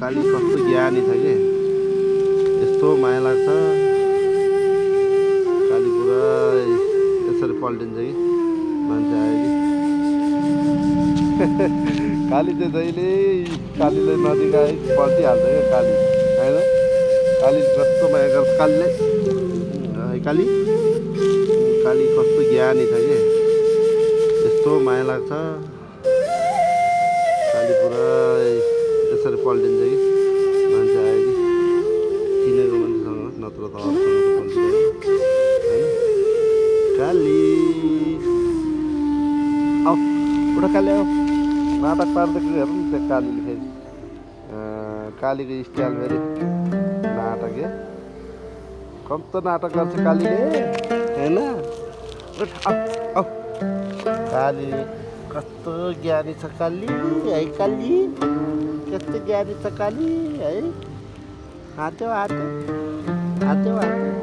काली कस्तो ज्ञानी छ कि यस्तो माया लाग्छ। काली पुरा यसरी पल्टिन्छ कि मान्छे आयो कि काली चाहिँ जहिले कालीले नजिक आए पल्टिहाल्छ क्या काली होइन। काली कस्तो माया गर्छ कालीले है। काली काली कस्तो ज्ञानी छ कि यस्तो माया लाग्छ। काली पुरा यसरी पल्टिन्छ कि मान्छे आयो कि चिनेको मान्छेसँग नत्र त अरूसँग त पल्टिँदैन होइन। काली आऊ उठा काली आऊ। नाटक पार्दैको हेर न त्यो कालीले फेरि कालीको स्टाइल फेरि नाटक क्या कस्तो नाटक गर्छ कालीले होइन। उठ आऊ आऊ। काली कस्तो ज्ञानी छ काली है। काली कस्तो ज्ञानी छ काली है। हाँस्यो हाँस्यो हाँस्यो हाँस्यो।